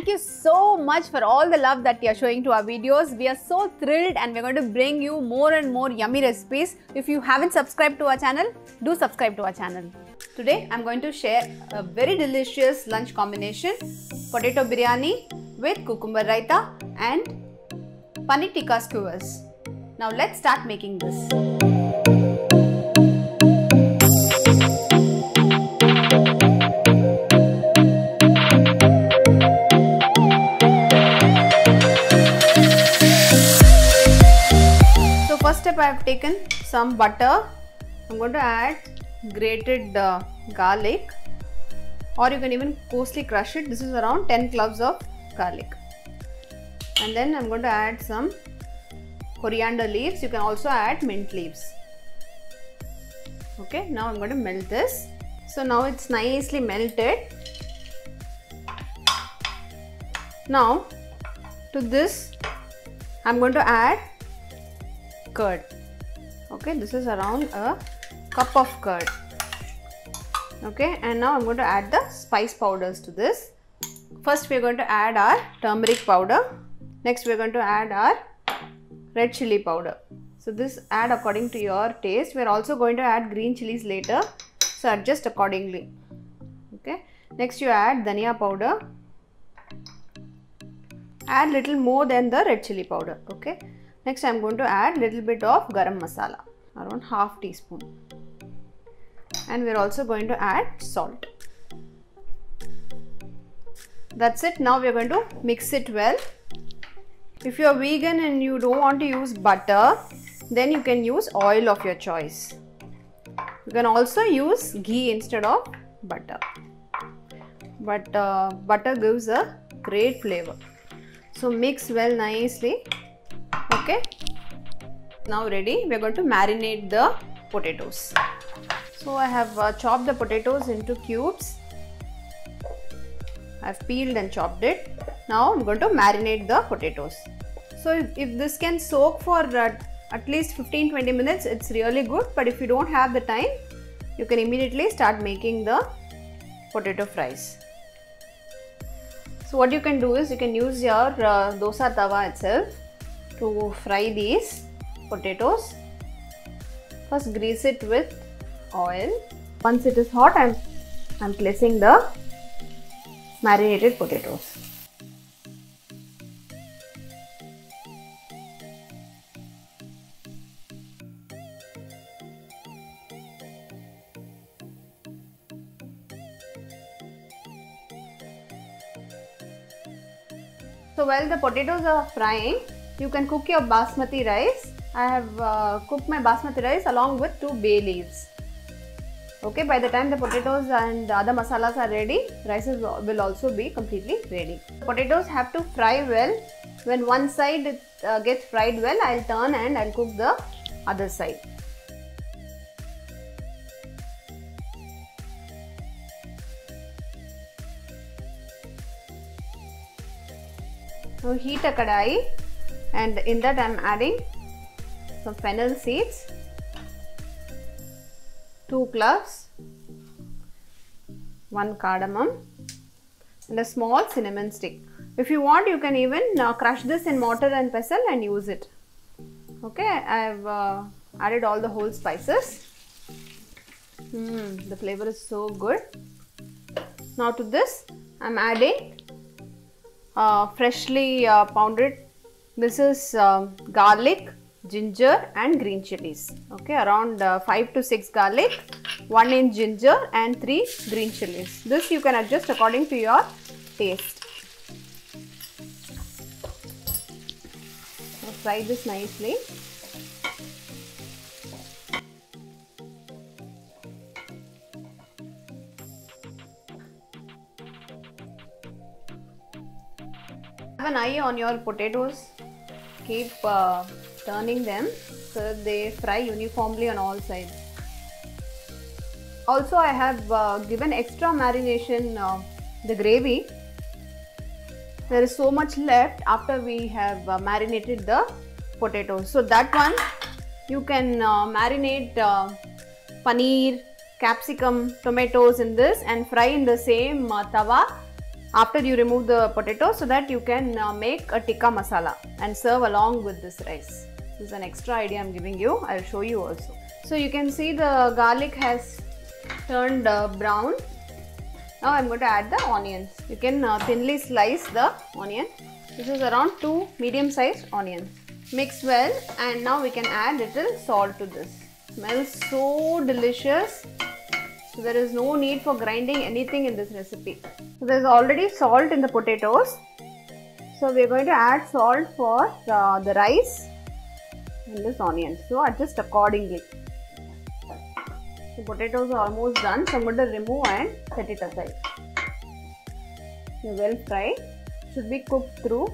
Thank you so much for all the love that you are showing to our videos. We are so thrilled and we are going to bring you more and more yummy recipes. If you haven't subscribed to our channel, do subscribe to our channel. Today I am going to share a very delicious lunch combination: potato biryani with cucumber raita and paneer tikka skewers. Now let's start making this. First step, I have taken some butter. I'm going to add grated garlic, or you can even coarsely crush it. This is around 10 cloves of garlic. And then I'm going to add some coriander leaves. You can also add mint leaves. Okay, now I'm going to melt this. So now it's nicely melted. Now to this I'm going to add curd. Okay, this is around a cup of curd. Okay, and now I'm going to add the spice powders to this. First we are going to add our turmeric powder. Next we are going to add our red chili powder. So this add according to your taste. We are also going to add green chilies later, so adjust accordingly. Okay, next you add dhania powder. Add little more than the red chili powder. Okay, next I am going to add little bit of garam masala, around half teaspoon, and we are also going to add salt. That's it. Now we are going to mix it well. If you are vegan and you don't want to use butter, then you can use oil of your choice. You can also use ghee instead of butter, but butter gives a great flavor. So mix well nicely. Okay, now ready. We are going to marinate the potatoes. So I have chopped the potatoes into cubes. I have peeled and chopped it. Now I'm going to marinate the potatoes. So if this can soak for at least 15-20 minutes, it's really good. But if you don't have the time, you can immediately start making the potato fries. So what you can do is you can use your dosa tawa itself to fry these potatoes. First grease it with oil. Once it is hot, I'm placing the marinated potatoes. So while the potatoes are frying, you can cook your basmati rice. I have cooked my basmati rice along with 2 bay leaves. Okay, by the time the potatoes and other masalas are ready, rices will also be completely ready. The potatoes have to fry well. When one side gets fried well, I'll turn and I'll cook the other side. So heat a kadai, and in that I am adding some fennel seeds, 2 cloves, 1 cardamom, and a small cinnamon stick. If you want, you can even crush this in mortar and pestle and use it. Okay, I have added all the whole spices. The flavor is so good. Now to this I am adding freshly pounded. This is garlic, ginger and green chilies. Okay, around 5 to 6 garlic, 1 inch ginger and 3 green chilies. This you can adjust according to your taste. So fry this nicely. Have an eye on your potatoes. Keep turning them so that they fry uniformly on all sides. Also, I have given extra marination the gravy. There is so much left after we have marinated the potatoes. So that one you can marinate paneer, capsicum, tomatoes in this and fry in the same tawa after you remove the potatoes, so that you can make a tikka masala and serve along with this rice. This is an extra idea I am giving you. I will show you also. So you can see the garlic has turned brown. Now I am going to add the onions. You can thinly slice the onion. This is around 2 medium sized onions. Mix well, and now we can add little salt to this. Smells so delicious. So there is no need for grinding anything in this recipe. So there is already salt in the potatoes. So we are going to add salt for the rice and this onion. So adjust accordingly. The potatoes are almost done. So I am going to remove and set it aside. So well fried. Should be cooked through.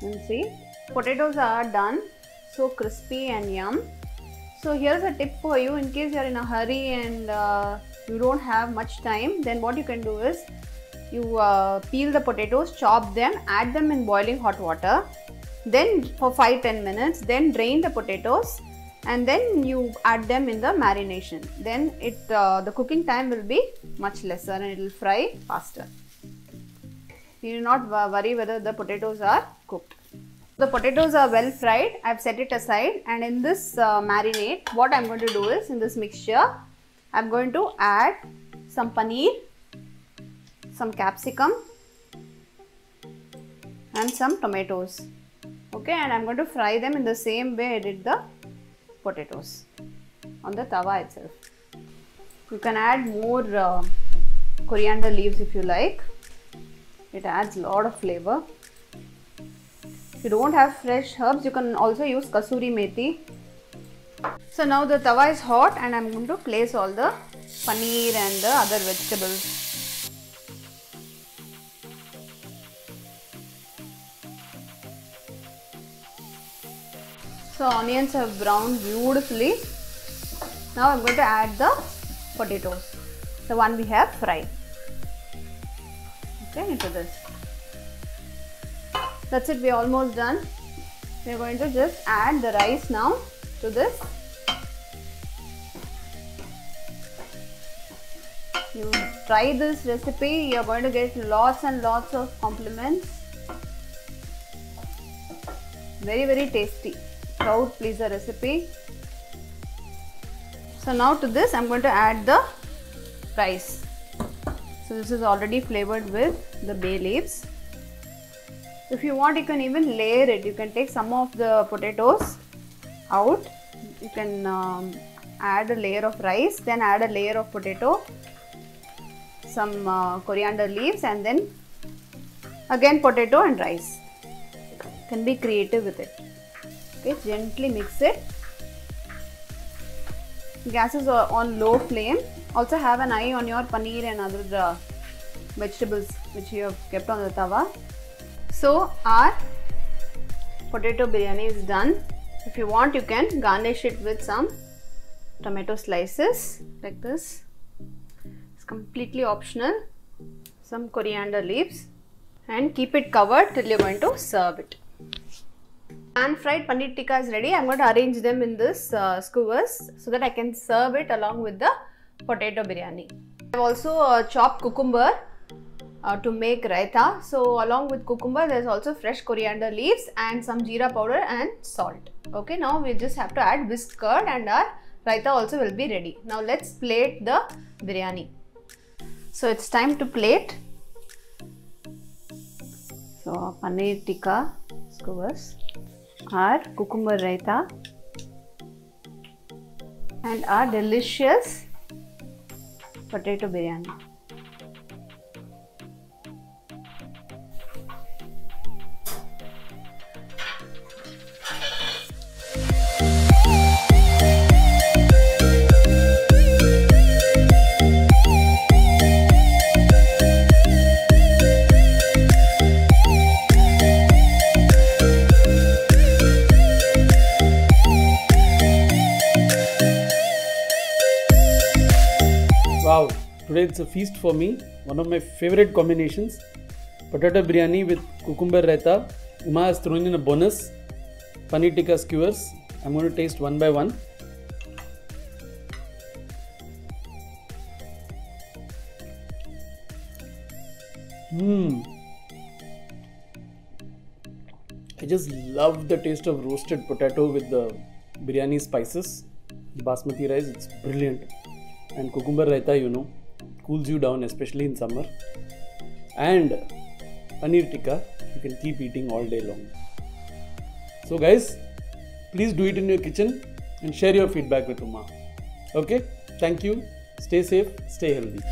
And see, potatoes are done. So crispy and yum. So here's a tip for you in case you are in a hurry and you don't have much time. Then what you can do is you peel the potatoes, chop them, add them in boiling hot water. Then for 5-10 minutes, then drain the potatoes and then you add them in the marination. Then the cooking time will be much lesser and it will fry faster. You do not worry whether the potatoes are cooked. The potatoes are well fried. I have set it aside, and in this marinade, what I am going to do is, in this mixture, I am going to add some paneer, some capsicum and some tomatoes. Okay, and I am going to fry them in the same way I did the potatoes on the tawa itself. You can add more coriander leaves if you like. It adds a lot of flavor. If you don't have fresh herbs, you can also use kasuri methi. So now the tawa is hot and I am going to place all the paneer and the other vegetables. So onions have browned beautifully. Now I am going to add the potatoes, the one we have fried. Okay, into this. That's it, we are almost done. We are going to just add the rice now to this. You try this recipe, you are going to get lots and lots of compliments. Very, very tasty. Crowd pleaser recipe. So now to this I am going to add the rice. So this is already flavored with the bay leaves. If you want, you can even layer it. You can take some of the potatoes out. You can add a layer of rice, then add a layer of potato, some coriander leaves, and then again potato and rice. You can be creative with it. Okay, gently mix it. Gas is on low flame. Also have an eye on your paneer and other vegetables which you have kept on the tawa. So our potato biryani is done. If you want, you can garnish it with some tomato slices like this. It's completely optional. Some coriander leaves and keep it covered till you're going to serve it. Pan fried paneer tikka is ready. I'm going to arrange them in this skewers so that I can serve it along with the potato biryani. I have also chopped cucumber to make raita. So along with cucumber, there is also fresh coriander leaves and some jeera powder and salt. Okay, now we just have to add whisk curd and our raita also will be ready. Now let's plate the biryani. So it's time to plate. So paneer tikka skewers, our cucumber raita and our delicious potato biryani. Wow, today it's a feast for me. One of my favorite combinations. Potato biryani with cucumber raita. Uma has thrown in a bonus. Paneer tikka skewers. I'm going to taste one by one. I just love the taste of roasted potato with the biryani spices. The basmati rice, it's brilliant. And cucumber raita, you know, cools you down, especially in summer. And paneer tikka, you can keep eating all day long. So guys, please do it in your kitchen and share your feedback with Uma. Okay, thank you. Stay safe, stay healthy.